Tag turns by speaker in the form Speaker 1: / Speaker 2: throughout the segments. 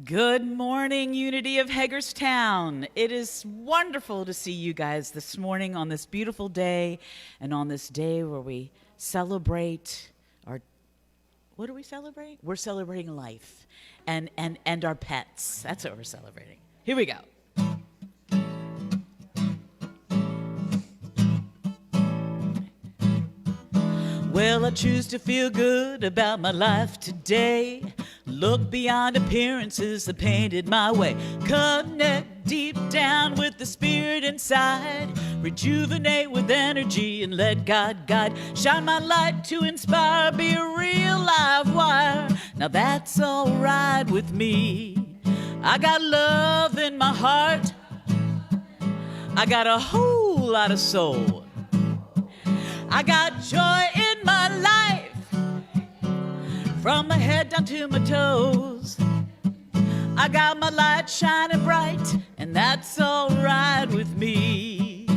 Speaker 1: Good morning, Unity of Hagerstown. It is wonderful to see you guys this morning on this beautiful day and on this day where we celebrate what do we celebrate? We're celebrating life and our pets. That's what we're celebrating. Here we go. Well, I choose to feel good about my life today. Look beyond appearances that painted my way. Connect deep down with the spirit inside. Rejuvenate with energy and let God guide. Shine my light to inspire, be a real live wire. Now that's all right with me. I got love in my heart. I got a whole lot of soul. I got joy in my life, from my head down to my toes. I got my light shining bright, and that's all right with me.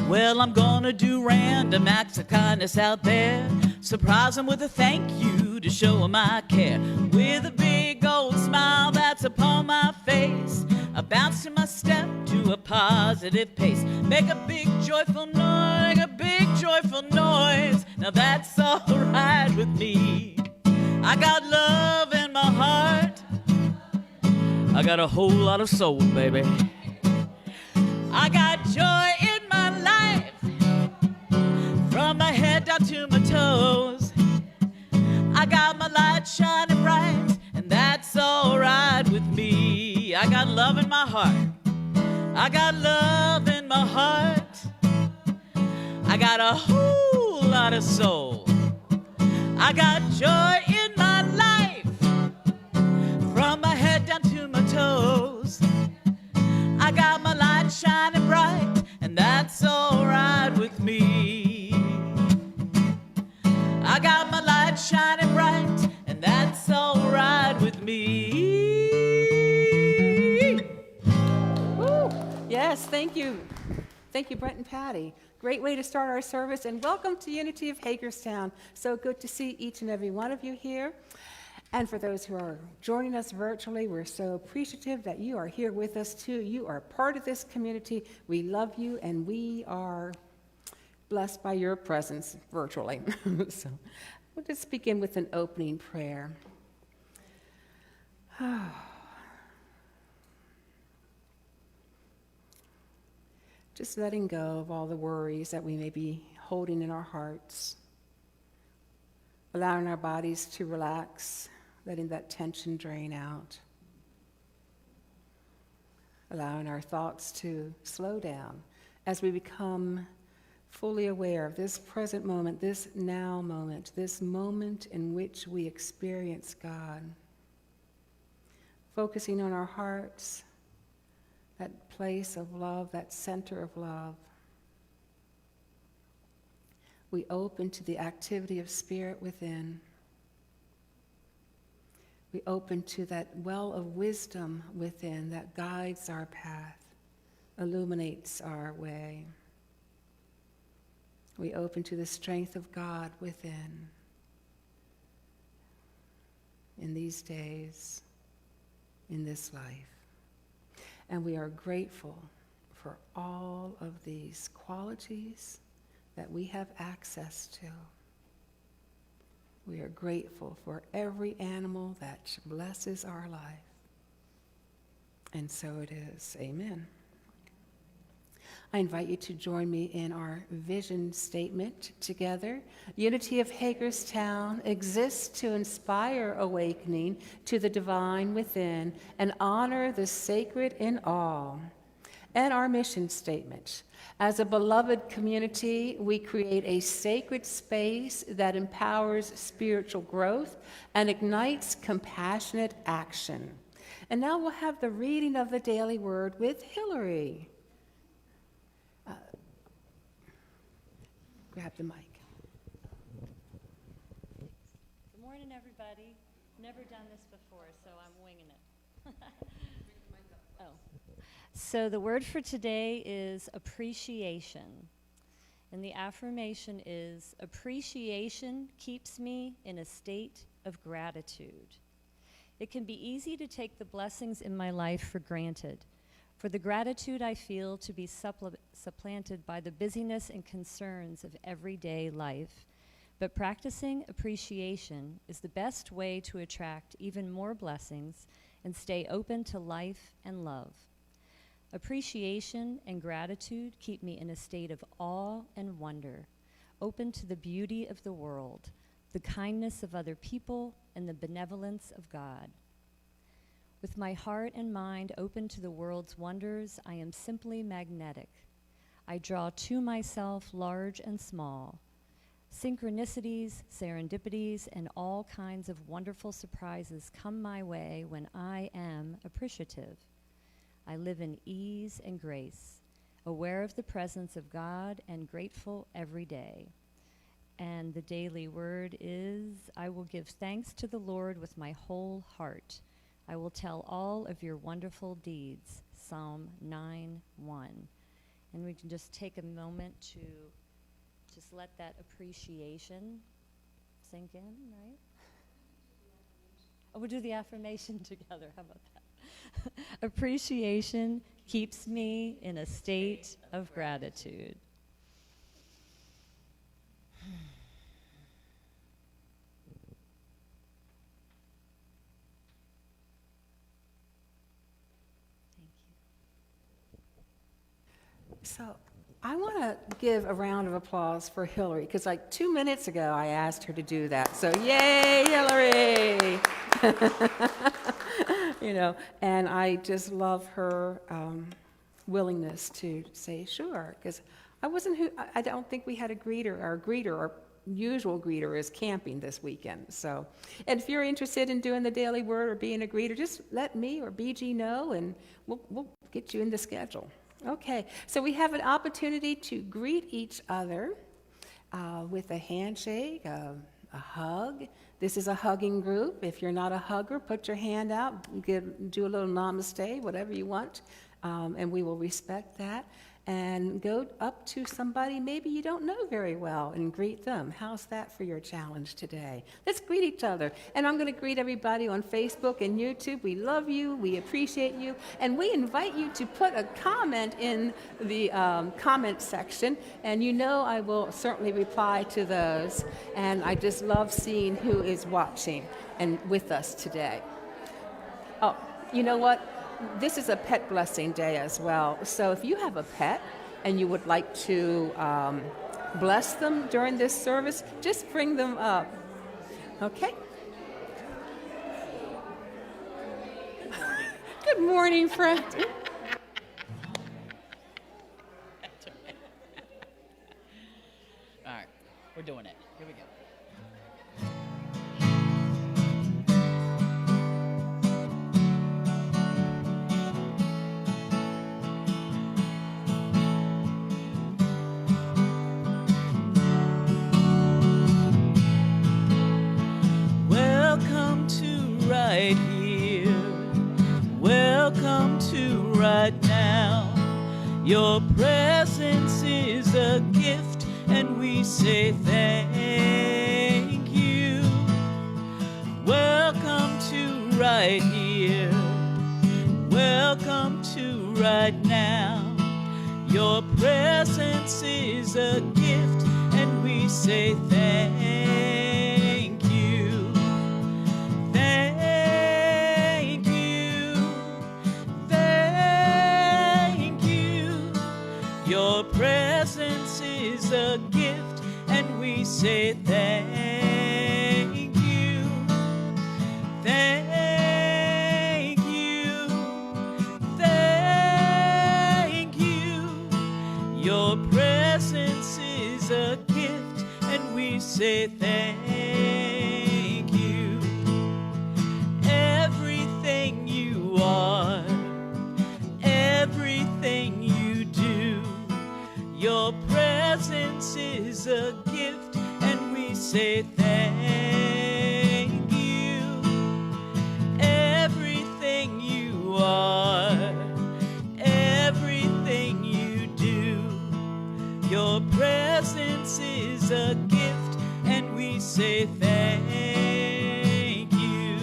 Speaker 1: Well, I'm gonna do random acts of kindness out there. Surprise them with a thank you to show them I care. With a big old smile that's upon my face, I bounce to my step to a positive pace. Make a big joyful noise, a big joyful noise. Now that's all right with me. I got love in my heart. I got a whole lot of soul, baby. I got joy in my life, from my head down to my toes. I got my light shining bright, and that's all right with me. I got love in my heart. I got love in my heart. I got a whole lot of soul. I got joy in my life, from my head down to my toes. I got my light shining bright, and that's all right with me. I got my light shining bright, and that's all right with me.
Speaker 2: Woo. Yes, thank you. Thank you, Brent and Patty. Great way to start our service, and welcome to Unity of Hagerstown. So good to see each and every one of you here. And for those who are joining us virtually, we're so appreciative that you are here with us too. You are part of this community. We love you, and we are blessed by your presence virtually. So we'll just begin with an opening prayer. Just letting go of all the worries that we may be holding in our hearts, allowing our bodies to relax, letting that tension drain out, allowing our thoughts to slow down as we become fully aware of this present moment, this now moment, this moment in which we experience God. Focusing on our hearts, that place of love, that center of love. We open to the activity of spirit within. We open to that well of wisdom within that guides our path, illuminates our way. We open to the strength of God within. In these days, in this life. And we are grateful for all of these qualities that we have access to. We are grateful for every animal that blesses our life. And so it is. Amen. I invite you to join me in our vision statement together. Unity of Hagerstown exists to inspire awakening to the divine within and honor the sacred in all. And our mission statement. As a beloved community, we create a sacred space that empowers spiritual growth and ignites compassionate action. And now we'll have the reading of the daily word with Hillary. Grab the mic.
Speaker 3: Good morning, everybody. Never done this before, so I'm winging it. So the word for today is appreciation. And the affirmation is, appreciation keeps me in a state of gratitude. It can be easy to take the blessings in my life for granted, for the gratitude I feel to be supplanted by the busyness and concerns of everyday life. But practicing appreciation is the best way to attract even more blessings and stay open to life and love. Appreciation and gratitude keep me in a state of awe and wonder, open to the beauty of the world, the kindness of other people, and the benevolence of God. With my heart and mind open to the world's wonders, I am simply magnetic. I draw to myself large and small. Synchronicities, serendipities, and all kinds of wonderful surprises come my way when I am appreciative. I live in ease and grace, aware of the presence of God and grateful every day. And the daily word is, I will give thanks to the Lord with my whole heart. I will tell all of your wonderful deeds. Psalm 9:1. And we can just take a moment to just let that appreciation sink in, right? Oh, we'll do the affirmation together. How about that? Appreciation keeps me in a state of gratitude.
Speaker 2: So I want to give a round of applause for Hillary, because like 2 minutes ago I asked her to do that. So yay, Hillary! You know, and I just love her willingness to say sure, because I don't think we had a greeter. Our usual greeter is camping this weekend. So, and if you're interested in doing the daily word or being a greeter, just let me or BG know, and we'll get you in the schedule. Okay, so we have an opportunity to greet each other with a handshake, a hug. This is a hugging group. If you're not a hugger, put your hand out, do a little namaste, whatever you want, and we will respect that. And go up to somebody maybe you don't know very well and greet them. How's that for your challenge today? Let's greet each other. And I'm going to greet everybody on Facebook and YouTube. We love you. We appreciate you. And we invite you to put a comment in the comment section. And you know I will certainly reply to those. And I just love seeing who is watching and with us today. Oh, you know what? This is a pet blessing day as well. So if you have a pet and you would like to bless them during this service, just bring them up. Okay? Good morning, friend.
Speaker 1: All right, we're doing it. Here we go. Right here, welcome to right now. Your presence is a gift, and we say thank you. Welcome to right here, welcome to right now. Your presence is a gift, and we say thank you. Your presence is a gift, and we say thank you. Thank you. Thank you. Your presence is a gift, and we say thank you. Everything you are, everything you do, your presence is a gift, and we say thank you. Everything you are, everything you do, your presence is a gift, and we say thank you.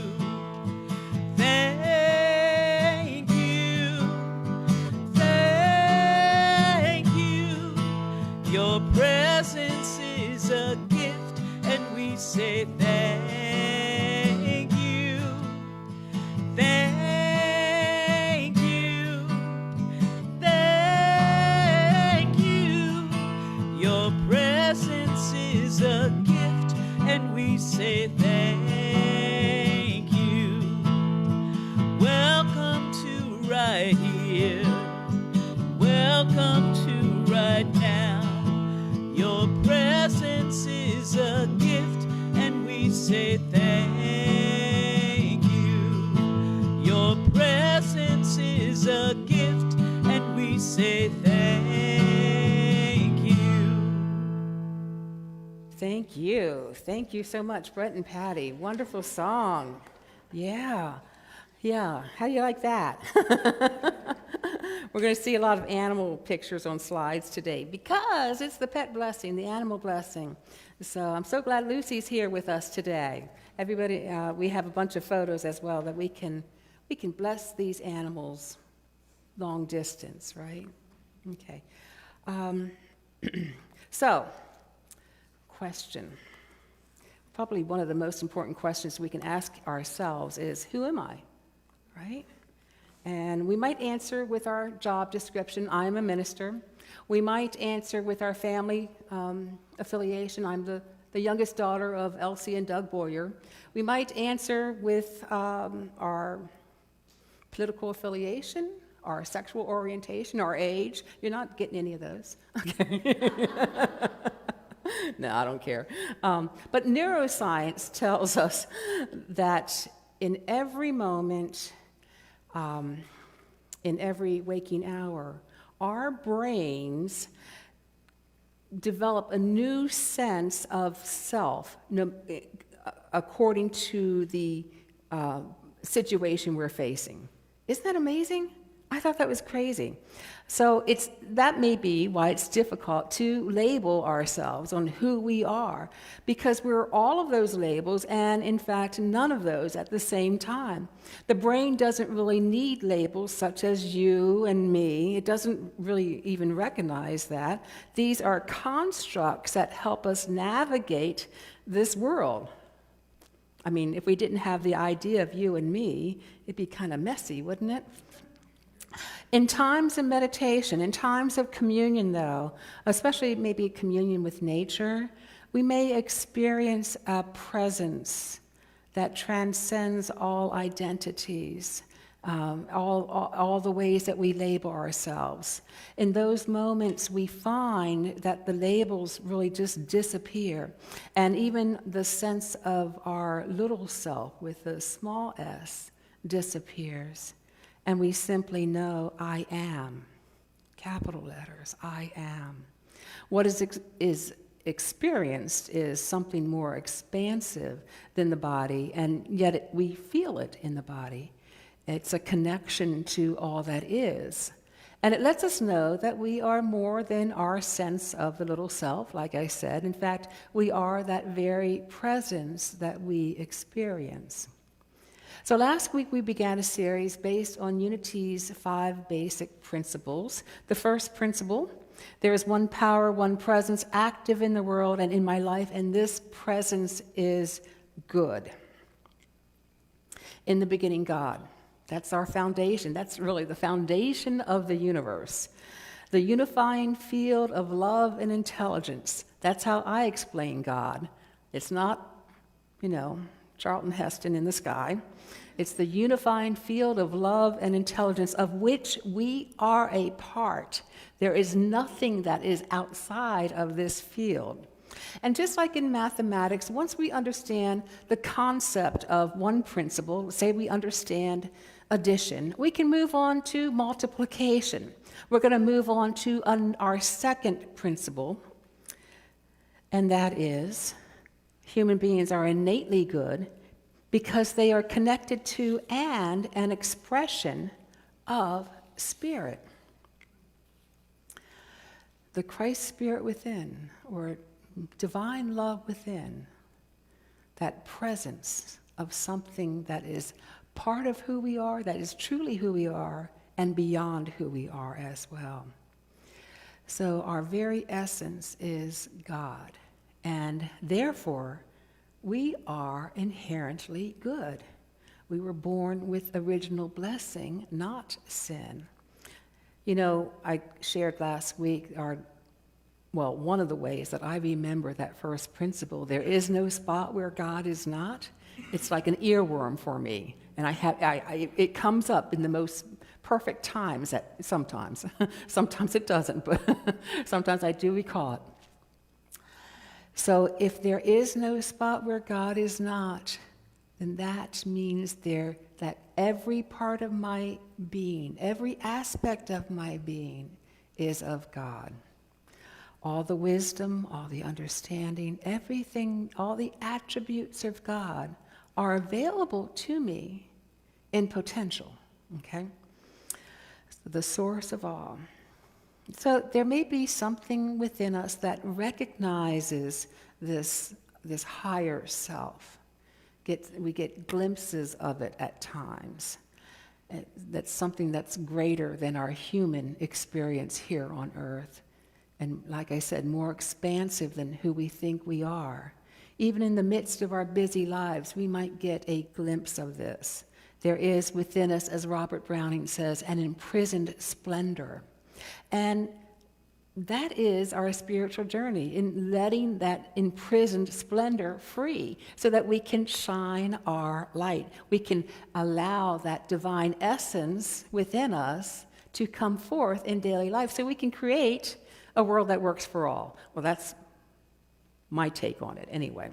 Speaker 1: say thank you. Thank you. Thank you. Your presence is a gift, and we say thank you. Welcome to right here. Welcome to right now. Your presence is a gift, and we say thank you. Your presence is a gift, and we say thank you.
Speaker 2: Thank you. Thank you so much, Brent and Patty. Wonderful song. Yeah. Yeah. How do you like that? We're going to see a lot of animal pictures on slides today because it's the pet blessing, the animal blessing. So I'm so glad Lucy's here with us today. Everybody, we have a bunch of photos as well that we can bless these animals long distance, right? Okay. So, question. Probably one of the most important questions we can ask ourselves is, who am I? Right? And we might answer with our job description, I'm a minister. We might answer with our family affiliation, I'm the youngest daughter of Elsie and Doug Boyer. We might answer with our political affiliation, our sexual orientation, our age. You're not getting any of those. Okay. No, I don't care. But neuroscience tells us that in every moment, in every waking hour, our brains develop a new sense of self according to the situation we're facing. Isn't that amazing? I thought that was crazy. So that may be why it's difficult to label ourselves on who we are, because we're all of those labels and, in fact, none of those at the same time. The brain doesn't really need labels such as you and me. It doesn't really even recognize that. These are constructs that help us navigate this world. I mean, if we didn't have the idea of you and me, it'd be kind of messy, wouldn't it? In times of meditation, in times of communion, though, especially maybe communion with nature, we may experience a presence that transcends all identities, all the ways that we label ourselves. In those moments, we find that the labels really just disappear, and even the sense of our little self with the small s disappears. And we simply know, I am. Capital letters, I am. What is experienced is something more expansive than the body, and yet we feel it in the body. It's a connection to all that is. And it lets us know that we are more than our sense of the little self, like I said. In fact, we are that very presence that we experience. So last week we began a series based on Unity's 5 basic principles. The first principle, there is one power, one presence active in the world and in my life, and this presence is good. In the beginning, God. That's our foundation. That's really the foundation of the universe. The unifying field of love and intelligence. That's how I explain God. It's not, Charlton Heston in the sky. It's the unifying field of love and intelligence of which we are a part. There is nothing that is outside of this field. And just like in mathematics, once we understand the concept of one principle, say we understand addition, we can move on to multiplication. We're going to move on to our second principle, and that is human beings are innately good because they are connected to and an expression of spirit. The Christ spirit within, or divine love within, that presence of something that is part of who we are, that is truly who we are, and beyond who we are as well. So our very essence is God, and therefore we are inherently good. We were born with original blessing, not sin. You know, I shared last week one of the ways that I remember that first principle, there is no spot where God is not. It's like an earworm for me. And it comes up in the most perfect times, sometimes. Sometimes it doesn't, but sometimes I do recall it. So if there is no spot where God is not, then that means that every part of my being, every aspect of my being is of God. All the wisdom, all the understanding, everything, all the attributes of God are available to me in potential, okay? So the source of all. So there may be something within us that recognizes this higher self. We get glimpses of it at times. That's something that's greater than our human experience here on earth. And like I said, more expansive than who we think we are. Even in the midst of our busy lives, we might get a glimpse of this. There is within us, as Robert Browning says, an imprisoned splendor. And that is our spiritual journey, in letting that imprisoned splendor free so that we can shine our light. We can allow that divine essence within us to come forth in daily life so we can create a world that works for all. Well, that's my take on it anyway.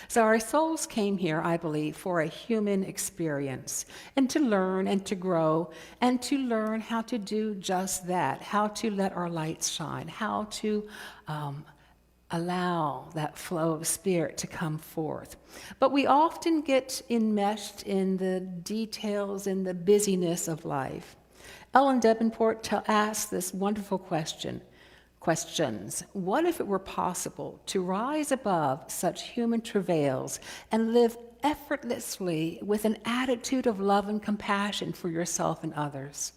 Speaker 2: So our souls came here, I believe, for a human experience and to learn and to grow and to learn how to do just that, how to let our lights shine, how to allow that flow of spirit to come forth. But we often get enmeshed in the details and the busyness of life. Ellen Davenport asked this wonderful questions. What if it were possible to rise above such human travails and live effortlessly with an attitude of love and compassion for yourself and others?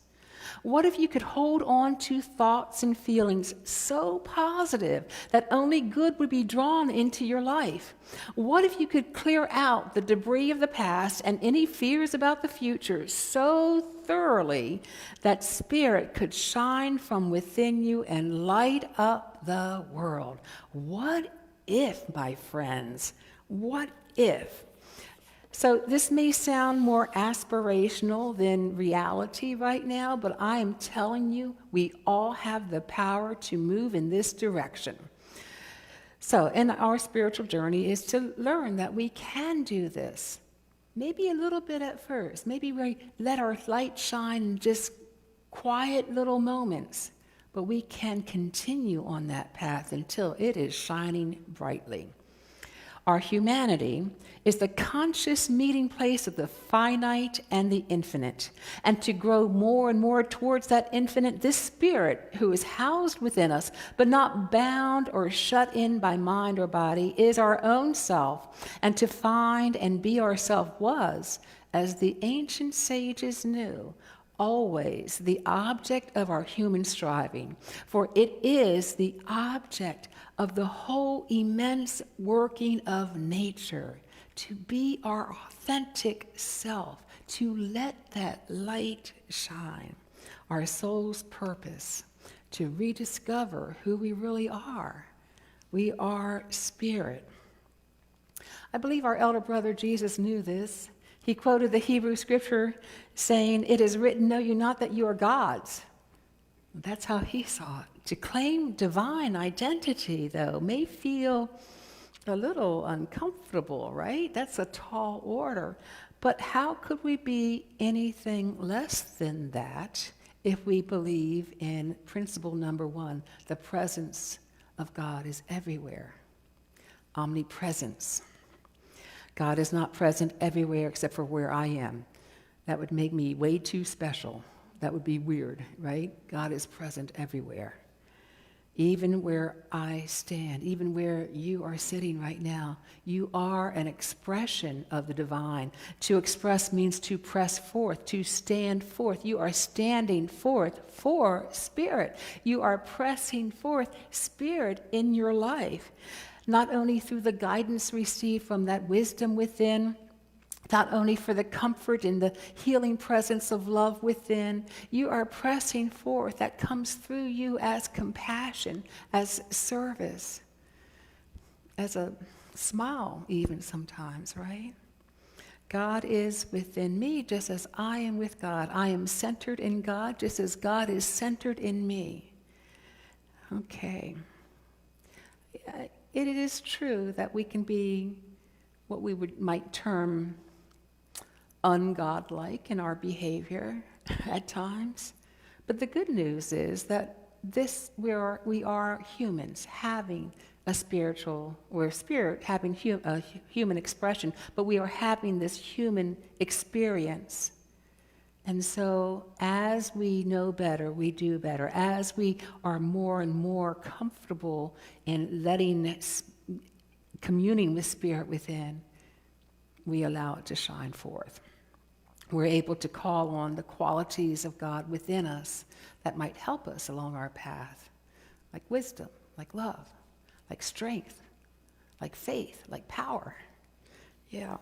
Speaker 2: What if you could hold on to thoughts and feelings so positive that only good would be drawn into your life? What if you could clear out the debris of the past and any fears about the future so thoroughly that spirit could shine from within you and light up the world? What if, my friends? What if? So this may sound more aspirational than reality right now, but I am telling you, we all have the power to move in this direction. So, and our spiritual journey is to learn that we can do this. Maybe a little bit at first. Maybe we let our light shine in just quiet little moments, but we can continue on that path until it is shining brightly. Our humanity is the conscious meeting place of the finite and the infinite. And to grow more and more towards that infinite, this spirit who is housed within us, but not bound or shut in by mind or body, is our own self. And to find and be ourself was, as the ancient sages knew, always the object of our human striving. For it is the object of the whole immense working of nature, to be our authentic self, to let that light shine. Our soul's purpose, to rediscover who we really are. We are spirit. I believe our elder brother Jesus knew this. He quoted the Hebrew scripture saying, "It is written, know you not that you are gods." That's how he saw it. To claim divine identity, though, may feel a little uncomfortable, right? That's a tall order. But how could we be anything less than that if we believe in principle number one, the presence of God is everywhere? Omnipresence. God is not present everywhere except for where I am. That would make me way too special. That would be weird, right? God is present everywhere. Even where I stand, even where you are sitting right now, you are an expression of the divine. To express means to press forth, to stand forth. You are standing forth for spirit. You are pressing forth spirit in your life. not only through the guidance received from that wisdom within, not only for the comfort and the healing presence of love within, you are pressing forth that comes through you as compassion, as service, as a smile even sometimes, right? God is within me just as I am with God. I am centered in God just as God is centered in me. Okay. It is true that we can be what we might term ungodlike in our behavior at times. But the good news is that we are humans having a spiritual, or spirit having a human expression, but we are having this human experience. And so as we know better, we do better. As we are more and more comfortable in communing with spirit within, we allow it to shine forth. We're able to call on the qualities of God within us that might help us along our path, like wisdom, like love, like strength, like faith, like power. Yeah.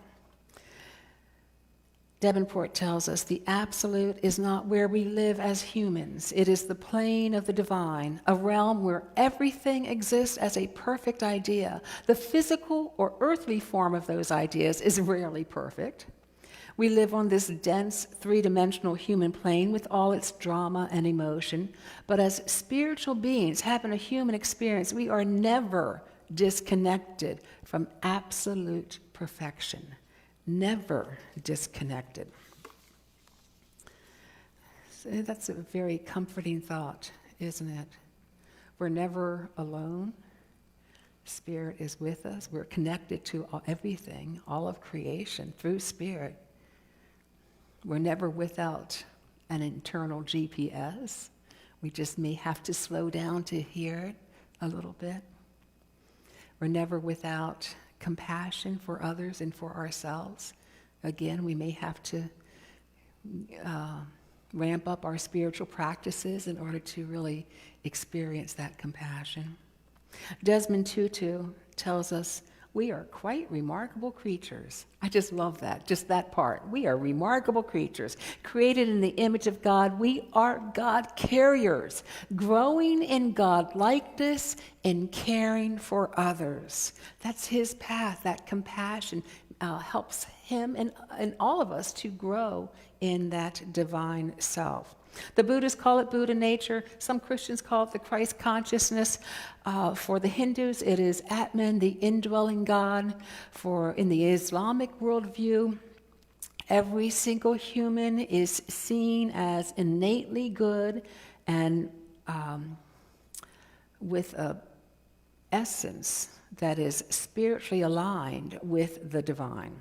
Speaker 2: Davenport tells us the absolute is not where we live as humans. It is the plane of the divine, a realm where everything exists as a perfect idea. The physical or earthly form of those ideas is rarely perfect. We live on this dense, three-dimensional human plane with all its drama and emotion. But as spiritual beings having a human experience, we are never disconnected from absolute perfection. Never disconnected. So that's a very comforting thought, isn't it? We're never alone. Spirit is with us. We're connected to everything, all of creation, through Spirit. We're never without an internal GPS. We just may have to slow down to hear it a little bit. We're never without compassion for others and for ourselves. Again, we may have to ramp up our spiritual practices in order to really experience that compassion. Desmond Tutu tells us we are quite remarkable creatures. I just love that, just that part. We are remarkable creatures, created in the image of God. We are God carriers, growing in God likeness and caring for others. That's his path. That compassion helps him and all of us to grow in that divine self. The Buddhists call it Buddha nature. Some Christians call it the Christ consciousness. For the Hindus, it is Atman, the indwelling God. In the Islamic worldview, every single human is seen as innately good and with an essence that is spiritually aligned with the divine.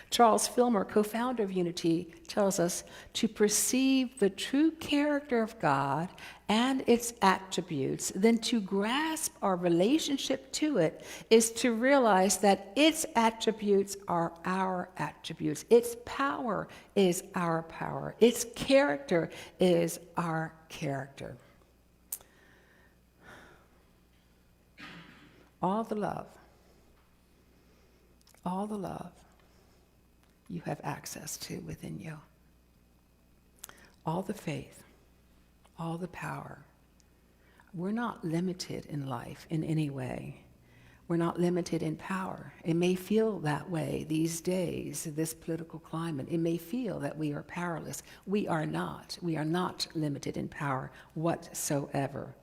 Speaker 2: Charles Fillmore, co-founder of Unity, tells us to perceive the true character of God and its attributes, then to grasp our relationship to it is to realize that its attributes are our attributes. Its power is our power. Its character is our character. All the love you have access to within you. All the faith, all the power. We're not limited in life in any way. We're not limited in power. It may feel that way these days, this political climate. It may feel that we are powerless. We are not. We are not limited in power whatsoever.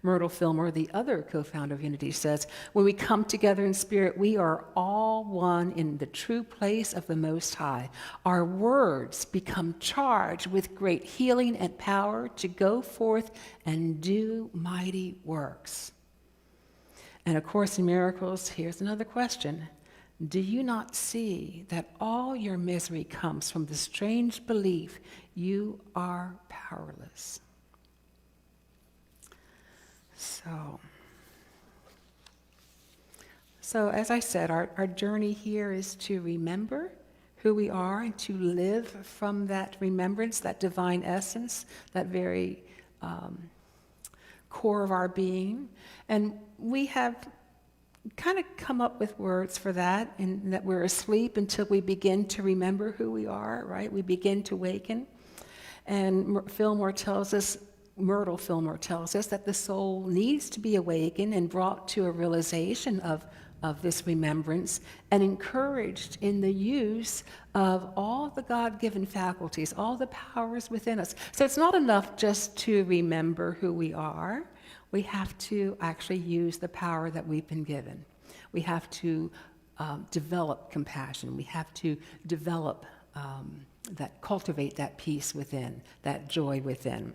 Speaker 2: Myrtle Fillmore, the other co-founder of Unity, says, when we come together in spirit, we are all one in the true place of the Most High. Our words become charged with great healing and power to go forth and do mighty works. And A Course in Miracles, here's another question. Do you not see that all your misery comes from the strange belief you are powerless? So as I said, our journey here is to remember who we are and to live from that remembrance, that divine essence, that very core of our being. And we have kind of come up with words for that, and that we're asleep until we begin to remember who we are, right? We begin to waken. And Myrtle Fillmore tells us that the soul needs to be awakened and brought to a realization of this remembrance and encouraged in the use of all the God-given faculties, all the powers within us. So it's not enough just to remember who we are. We have to actually use the power that we've been given. We have to develop compassion. We have to develop cultivate that peace within, that joy within.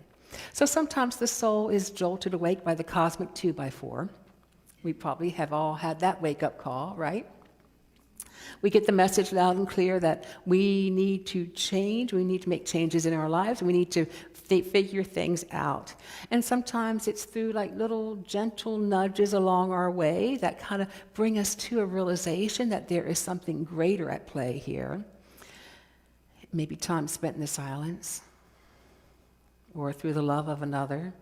Speaker 2: So sometimes the soul is jolted awake by the cosmic 2x4. We probably have all had that wake-up call, right? We get the message loud and clear that we need to change, we need to make changes in our lives, we need to figure things out. And sometimes it's through like little gentle nudges along our way that kind of bring us to a realization that there is something greater at play here. Maybe time spent in the silence or through the love of another.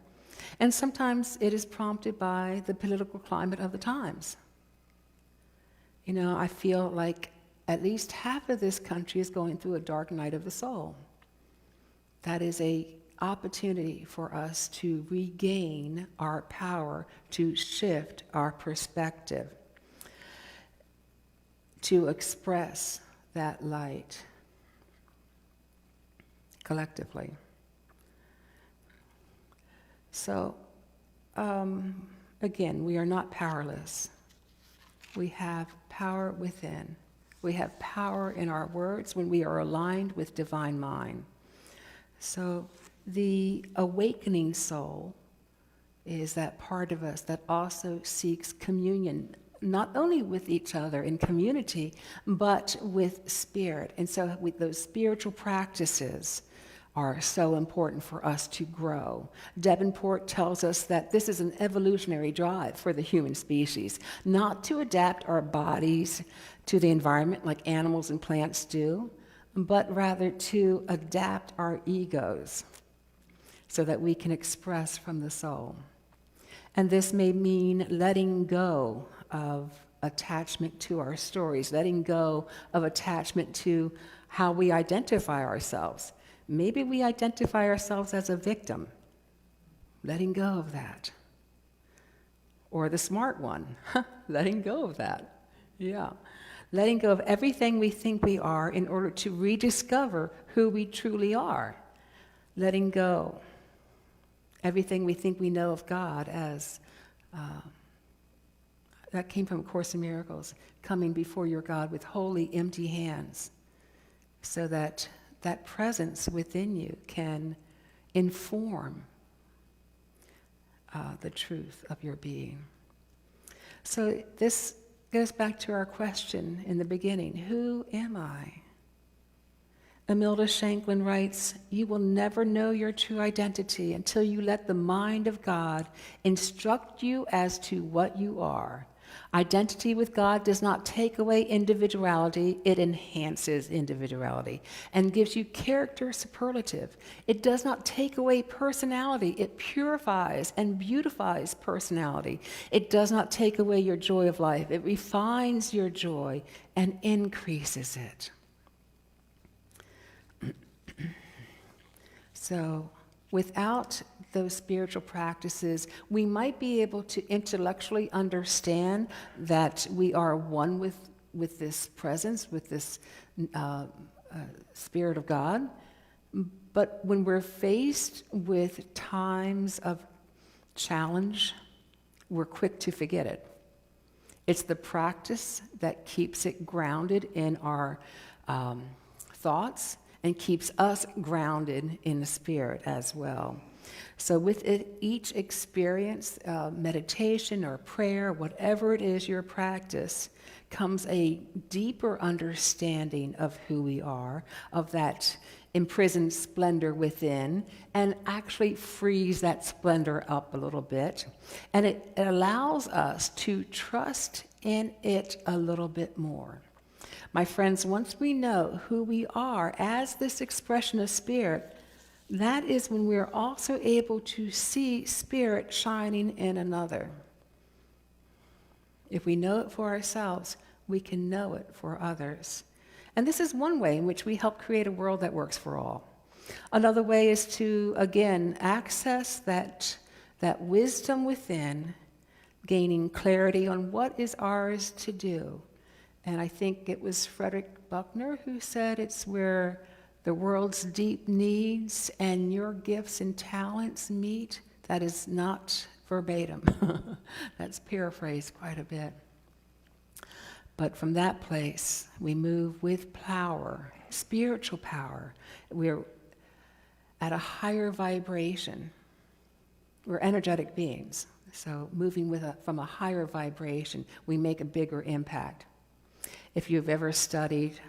Speaker 2: And sometimes it is prompted by the political climate of the times. You know, I feel like at least half of this country is going through a dark night of the soul. That is an opportunity for us to regain our power, to shift our perspective, to express that light collectively. So, again, we are not powerless. We have power within. We have power in our words when we are aligned with divine mind. So the awakening soul is that part of us that also seeks communion, not only with each other in community, but with spirit. And so with those spiritual practices are so important for us to grow. Davenport tells us that this is an evolutionary drive for the human species, not to adapt our bodies to the environment like animals and plants do, but rather to adapt our egos so that we can express from the soul. And this may mean letting go of attachment to our stories, letting go of attachment to how we identify ourselves. Maybe we identify ourselves as a victim, letting go of that. Or the smart one, letting go of that. Yeah. Letting go of everything we think we are in order to rediscover who we truly are. Letting go everything we think we know of God as, that came from A Course in Miracles, coming before your God with holy, empty hands, so that that presence within you can inform the truth of your being. So this goes back to our question in the beginning, who am I? Imelda Shanklin writes, you will never know your true identity until you let the mind of God instruct you as to what you are. Identity with God does not take away individuality, it enhances individuality and gives you character superlative. It does not take away personality, it purifies and beautifies personality. It does not take away your joy of life, it refines your joy and increases it. So, without those spiritual practices, we might be able to intellectually understand that we are one with this presence, with this Spirit of God. But when we're faced with times of challenge, we're quick to forget it. It's the practice that keeps it grounded in our thoughts and keeps us grounded in the Spirit as well. So with each experience, meditation or prayer, whatever it is your practice, comes a deeper understanding of who we are, of that imprisoned splendor within, and actually frees that splendor up a little bit. And it allows us to trust in it a little bit more. My friends, once we know who we are as this expression of Spirit, that is when we are also able to see Spirit shining in another. If we know it for ourselves, we can know it for others. And this is one way in which we help create a world that works for all. Another way is to, again, access that wisdom within, gaining clarity on what is ours to do. And I think it was Frederick Buechner who said it's where the world's deep needs and your gifts and talents meet. That is not verbatim. That's paraphrased quite a bit. But from that place, we move with power, spiritual power. We're at a higher vibration. We're energetic beings. So moving from a higher vibration, we make a bigger impact. If you've ever studied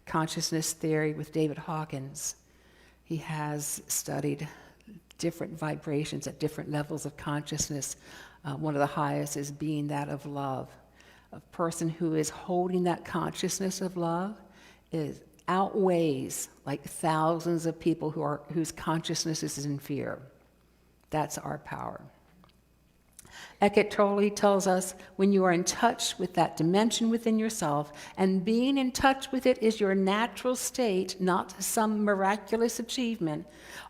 Speaker 2: consciousness theory with David Hawkins, he has studied different vibrations at different levels of consciousness. One of the highest is being that of love. A person who is holding that consciousness of love outweighs like thousands of people whose consciousness is in fear. That's our power. Eckhart Tolle tells us when you are in touch with that dimension within yourself, and being in touch with it is your natural state, not some miraculous achievement,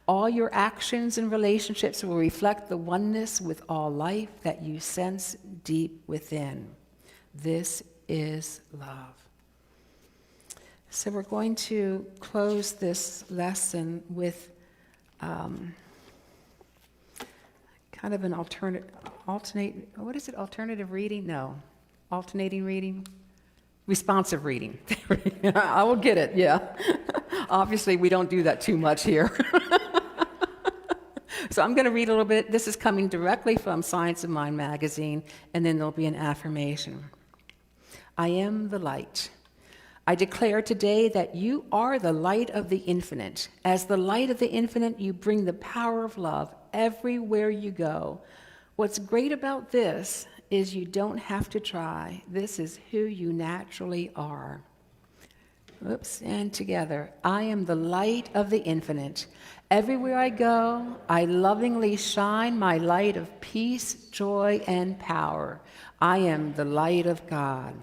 Speaker 2: all your actions and relationships will reflect the oneness with all life that you sense deep within. This is love. So we're going to close this lesson with kind of an alternative reading? No. Alternating reading? Responsive reading. I will get it, yeah. Obviously, we don't do that too much here. So I'm going to read a little bit. This is coming directly from Science of Mind magazine, and then there'll be an affirmation. I am the light. I declare today that you are the light of the infinite. As the light of the infinite, you bring the power of love everywhere you go. What's great about this is you don't have to try. This is who you naturally are. Oops, and together. I am the light of the infinite. Everywhere I go, I lovingly shine my light of peace, joy, and power. I am the light of God.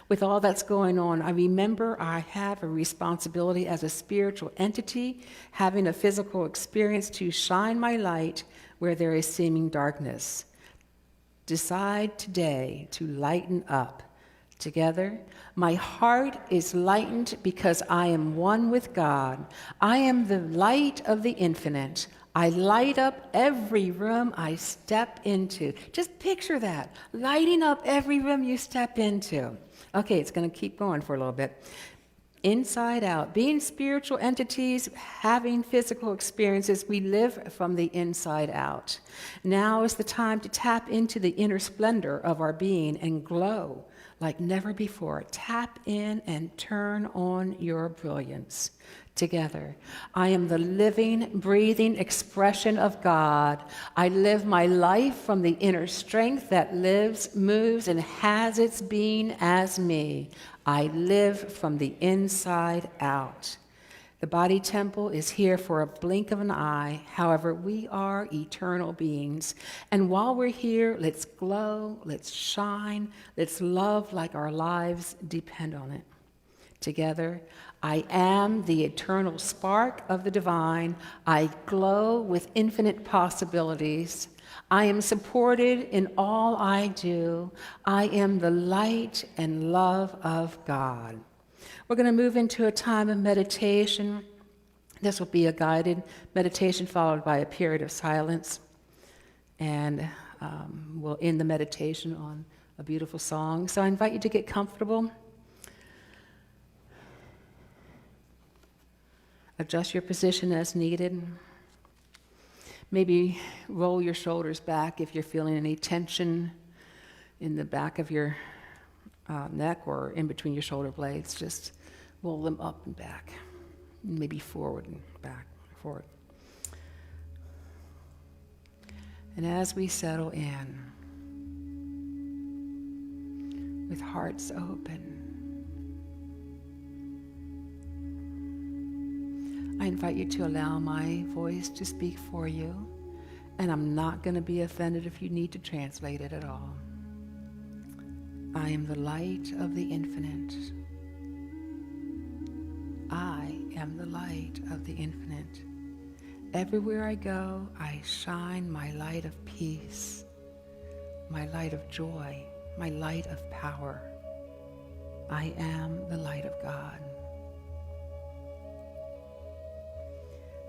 Speaker 2: With all that's going on, I remember I have a responsibility as a spiritual entity, having a physical experience to shine my light where there is seeming darkness. Decide today to lighten up. Together, my heart is lightened because I am one with God. I am the light of the infinite. I light up every room I step into. Just picture that, lighting up every room you step into. Okay, it's going to keep going for a little bit. Inside out, being spiritual entities, having physical experiences, we live from the inside out. Now is the time to tap into the inner splendor of our being and glow like never before. Tap in and turn on your brilliance. Together, I am the living, breathing expression of God. I live my life from the inner strength that lives, moves, and has its being as me. I live from the inside out. The body temple is here for a blink of an eye. However, we are eternal beings. And while we're here, let's glow, let's shine, let's love like our lives depend on it. Together, I am the eternal spark of the divine. I glow with infinite possibilities. I am supported in all I do. I am the light and love of God. We're going to move into a time of meditation. This will be a guided meditation followed by a period of silence. And we'll end the meditation on a beautiful song. So I invite you to get comfortable. Adjust your position as needed. Maybe roll your shoulders back if you're feeling any tension in the back of your neck or in between your shoulder blades. Just roll them up and back, maybe forward and back, forward. And as we settle in, with hearts open, I invite you to allow my voice to speak for you, and I'm not going to be offended if you need to translate it at all. I am the light of the infinite. I am the light of the infinite. Everywhere I go, I shine my light of peace, my light of joy, my light of power. I am the light of God.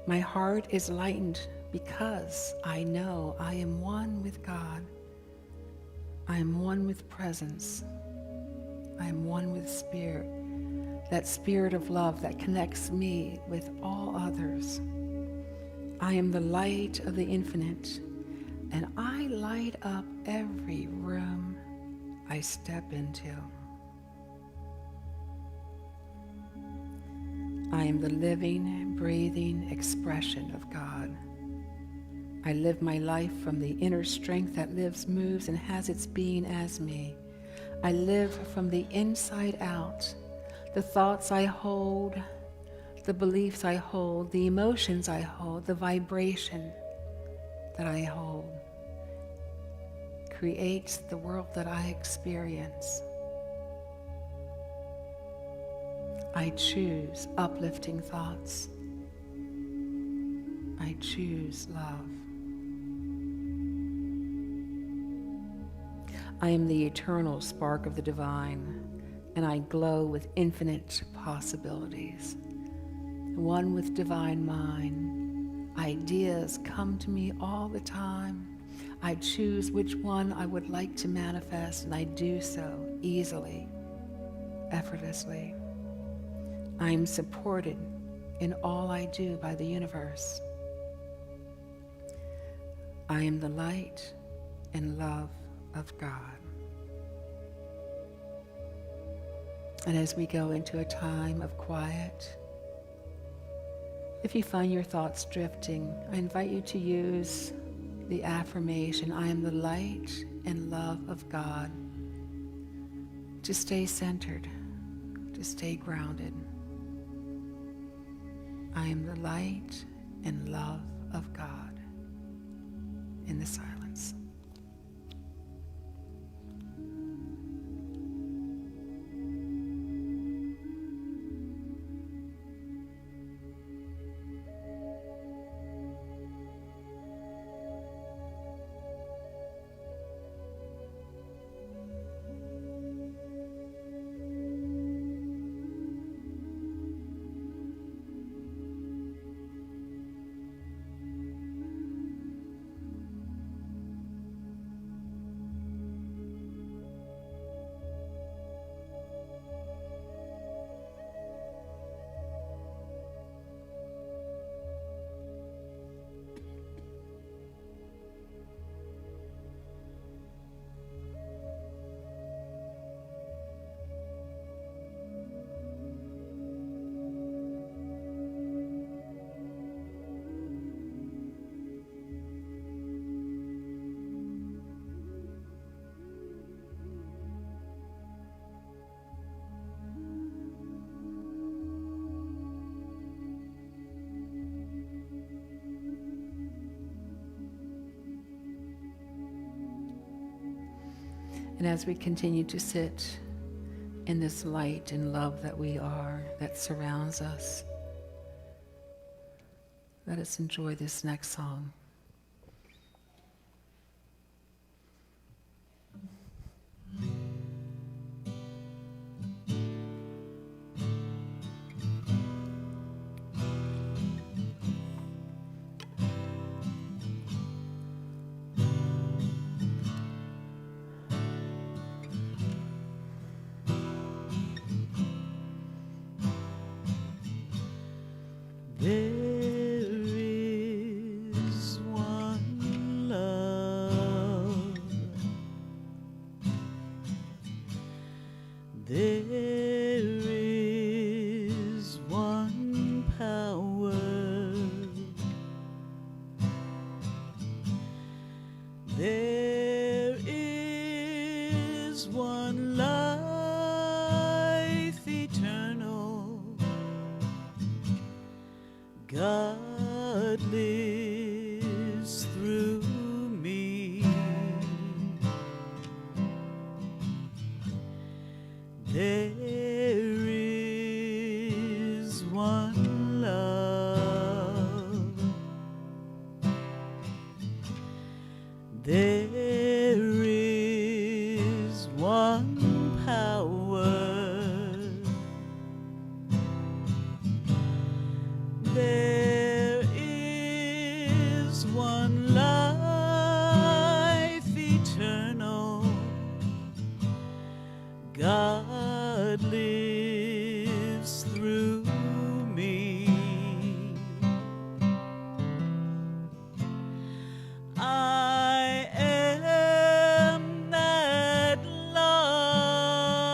Speaker 2: My heart is lightened because I know I am one with God. I am one with presence. I am one with spirit, that spirit of love that connects me with all others. I am the light of the infinite, and I light up every room I step into. I am the living, breathing expression of God. I live my life from the inner strength that lives, moves, and has its being as me. I live from the inside out. The thoughts I hold, the beliefs I hold, the emotions I hold, the vibration that I hold creates the world that I experience. I choose uplifting thoughts. I choose love. I am the eternal spark of the divine, and I glow with infinite possibilities. One with divine mind. Ideas come to me all the time. I choose which one I would like to manifest, and I do so easily, effortlessly. I am supported in all I do by the universe. I am the light and love of God. And as we go into a time of quiet, if you find your thoughts drifting, I invite you to use the affirmation, I am the light and love of God, to stay centered, to stay grounded. I am the light and love of God in the silence. And as we continue to sit in this light and love that we are, that surrounds us, let us enjoy this next song.
Speaker 1: God lives through me. There is one power. There is one life eternal. God lives through me. I am that love.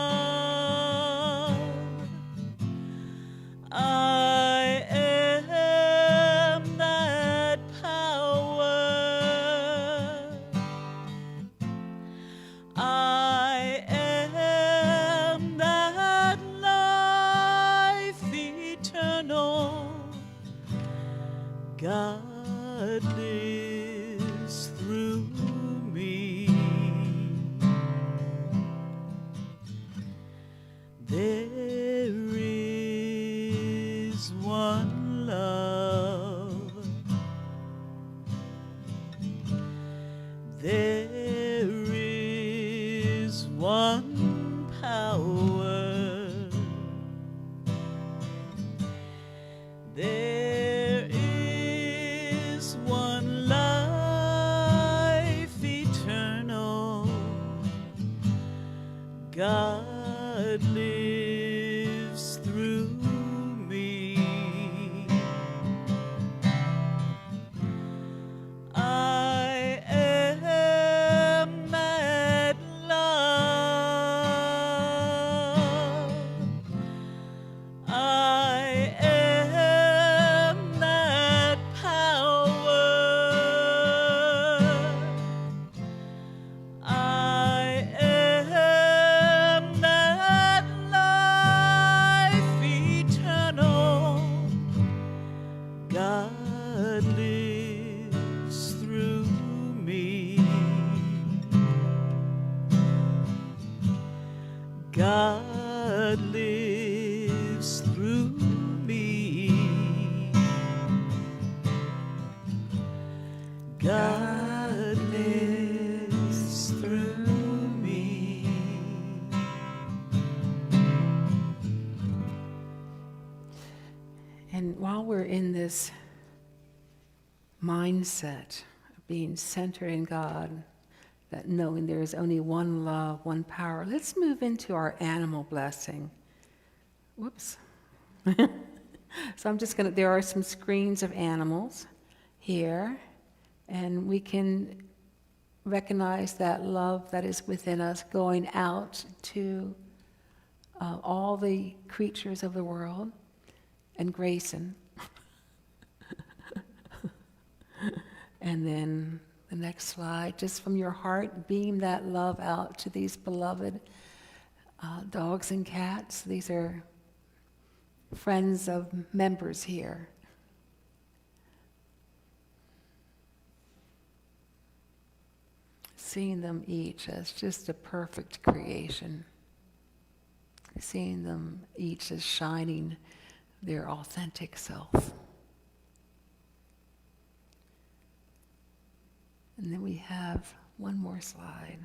Speaker 1: I am that power. I am that life eternal. God lives through me. There is one love. There is one power. There is one life eternal. God lives through me. I am that love. I am that power. I am that life eternal. God lives through me. God lives through me. God lives through me.
Speaker 2: And while we're in this mindset of being centered in God, that knowing there is only one love, one power, let's move into our animal blessing. Whoops. So I'm just there are some screens of animals here, and we can recognize that love that is within us going out to all the creatures of the world. And Grayson. And then the next slide, just from your heart, beam that love out to these beloved dogs and cats. These are friends of members here. Seeing them each as just a perfect creation. Seeing them each as shining their authentic self. And then we have one more slide.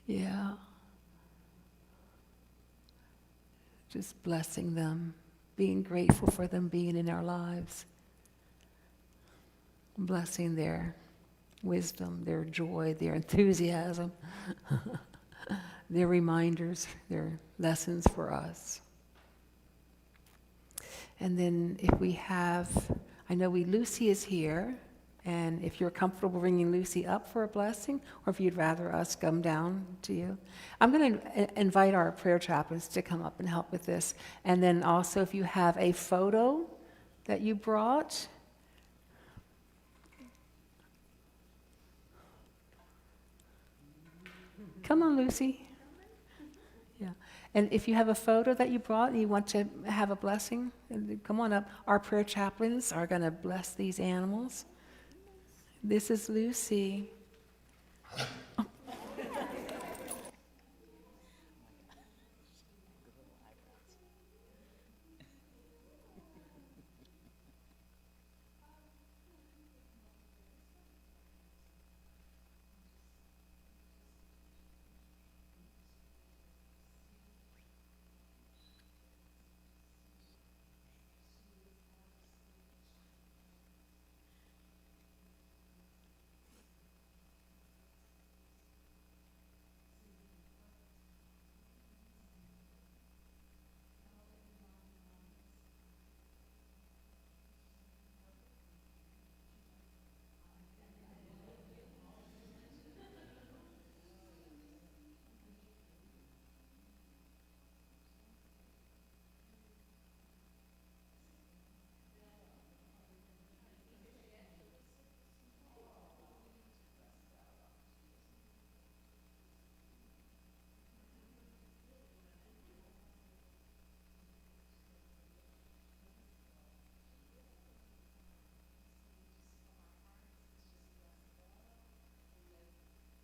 Speaker 2: Yeah. Just blessing them, being grateful for them being in our lives. Blessing their wisdom, their joy, their enthusiasm. Their reminders, their lessons for us. And then if we have, I know Lucy is here, and if you're comfortable bringing Lucy up for a blessing, or if you'd rather us come down to you. I'm going to invite our prayer chaplains to come up and help with this. And then also if you have a photo that you brought, come on, Lucy. Yeah. And if you have a photo that you brought and you want to have a blessing, come on up. Our prayer chaplains are going to bless these animals. This is Lucy. Oh.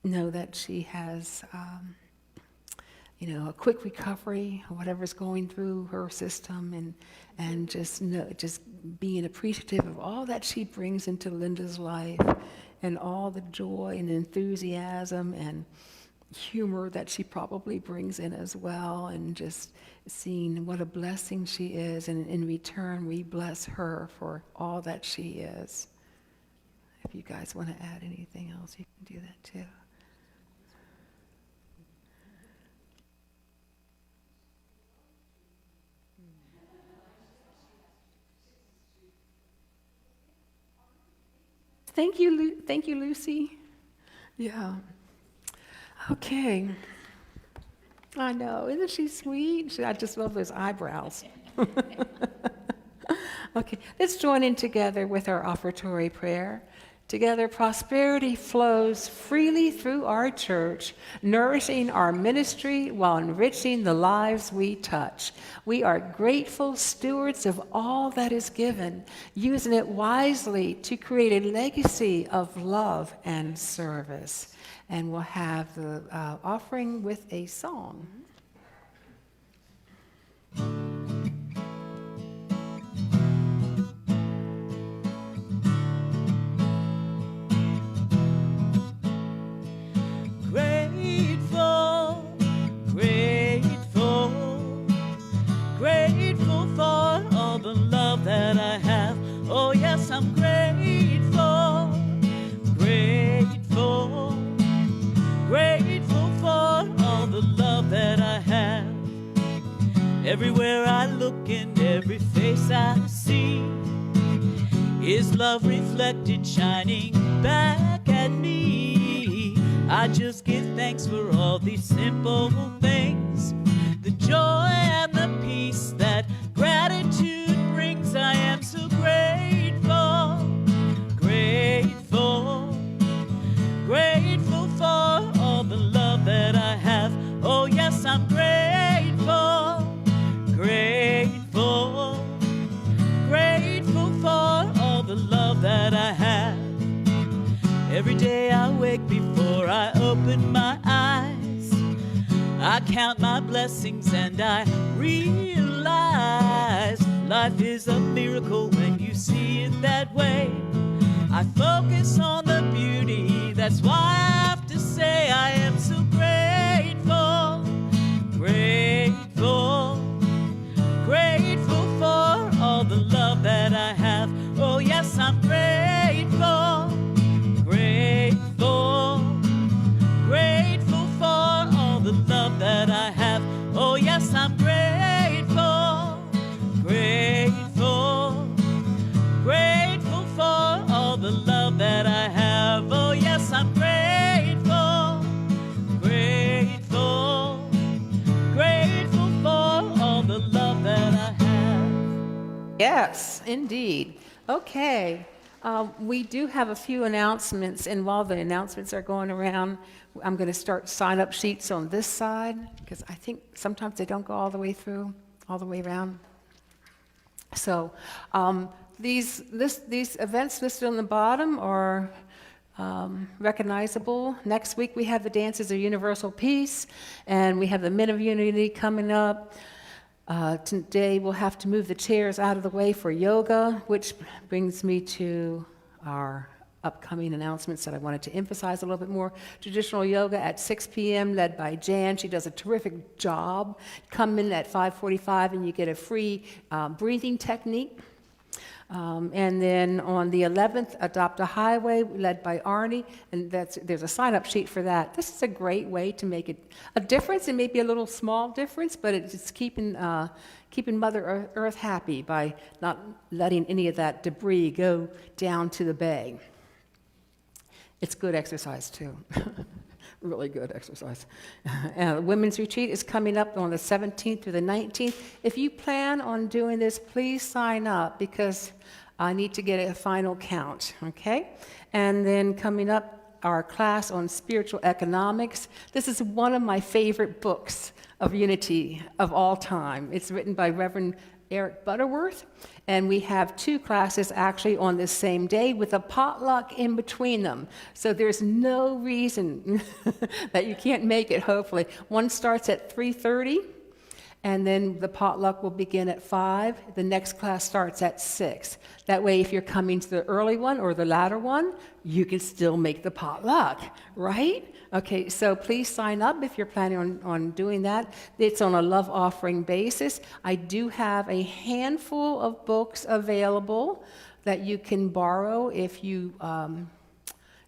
Speaker 2: know that she has, a quick recovery, whatever's going through her system, and just being appreciative of all that she brings into Linda's life, and all the joy and enthusiasm and humor that she probably brings in as well, and just seeing what a blessing she is, and in return we bless her for all that she is. If you guys want to add anything else, you can do that too. Thank you, Lucy. Yeah. Okay. I know, isn't she sweet? I just love those eyebrows. Okay, let's join in together with our offertory prayer. Together, prosperity flows freely through our church, nourishing our ministry while enriching the lives we touch. We are grateful stewards of all that is given, using it wisely to create a legacy of love and service. And we'll have the offering with a song.
Speaker 1: Grateful, grateful, grateful for all the love that I have. Oh yes, I'm grateful, grateful, grateful for all the love that I have. Everywhere I look and every face I see is love reflected, shining back at me. I just give thanks for all these simple things, the joy and the peace that gratitude brings. I am so grateful, grateful, grateful for all the love that I have. Oh yes, I'm grateful, grateful, grateful for all the love that I have. Every day I wake before I open my eyes, I count my blessings and I realize life is a miracle when you see it that way. I focus on the beauty, that's why I have to say I am so grateful, grateful, grateful for all the love that I have. Oh yes, I'm grateful, grateful, grateful for all the love that I have. Oh yes, I'm grateful, grateful, grateful for all the love that I have. Oh yes, I'm grateful, grateful, grateful for all the love that I have.
Speaker 2: Yes, indeed. Okay. We do have a few announcements, and while the announcements are going around, I'm going to start sign-up sheets on this side, because I think sometimes they don't go all the way through, all the way around. So these events listed on the bottom are recognizable. Next week we have the Dances of Universal Peace, and we have the Men of Unity coming up. Today we'll have to move the chairs out of the way for yoga, which brings me to our upcoming announcements that I wanted to emphasize a little bit more. Traditional yoga at 6 p.m. led by Jan. She does a terrific job. Come in at 5:45 and you get a free breathing technique. And then on the 11th, Adopt a Highway, led by Arnie, and there's a sign-up sheet for that. This is a great way to make a difference. It may be a little small difference, but it's keeping Mother Earth happy by not letting any of that debris go down to the bay. It's good exercise, too. Really good exercise. Women's Retreat is coming up on the 17th through the 19th. If you plan on doing this, please sign up, because I need to get a final count, okay? And then coming up, our class on spiritual economics. This is one of my favorite books of unity of all time. It's written by Reverend Eric Butterworth, and we have 2 classes actually on the same day with a potluck in between them. So there's no reason that you can't make it, hopefully. One starts at 3:30, and then the potluck will begin at 5. The next class starts at 6. That way, if you're coming to the early one or the latter one, you can still make the potluck, right? Okay, so please sign up if you're planning on doing that. It's on a love offering basis. I do have a handful of books available that you can borrow if you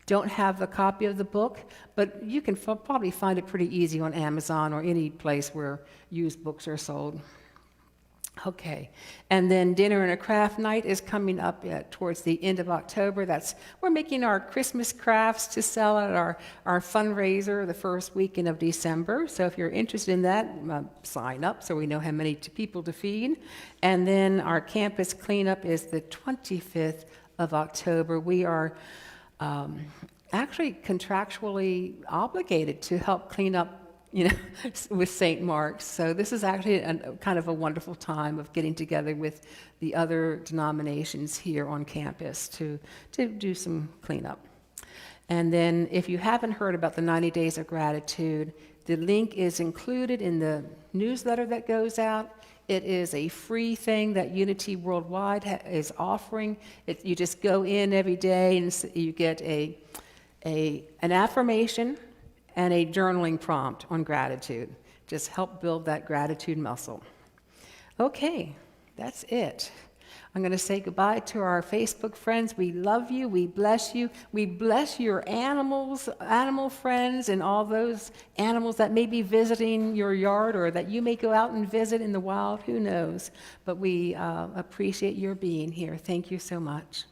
Speaker 2: don't have the copy of the book, but you can probably find it pretty easy on Amazon or any place where used books are sold. Okay, and then Dinner and a Craft Night is coming up towards the end of October. We're making our Christmas crafts to sell at our fundraiser the first weekend of December. So if you're interested in that, sign up so we know how many people to feed. And then our campus cleanup is the 25th of October. We are actually contractually obligated to help clean up with St. Mark's. So this is actually kind of a wonderful time of getting together with the other denominations here on campus to do some cleanup. And then if you haven't heard about the 90 Days of Gratitude, the link is included in the newsletter that goes out. It is a free thing that Unity Worldwide is offering. You just go in every day and you get an affirmation and a journaling prompt on gratitude. Just help build that gratitude muscle. Okay, that's it. I'm going to say goodbye to our Facebook friends. We love you. We bless you. We bless your animal friends, and all those animals that may be visiting your yard or that you may go out and visit in the wild. Who knows? But we appreciate your being here. Thank you so much.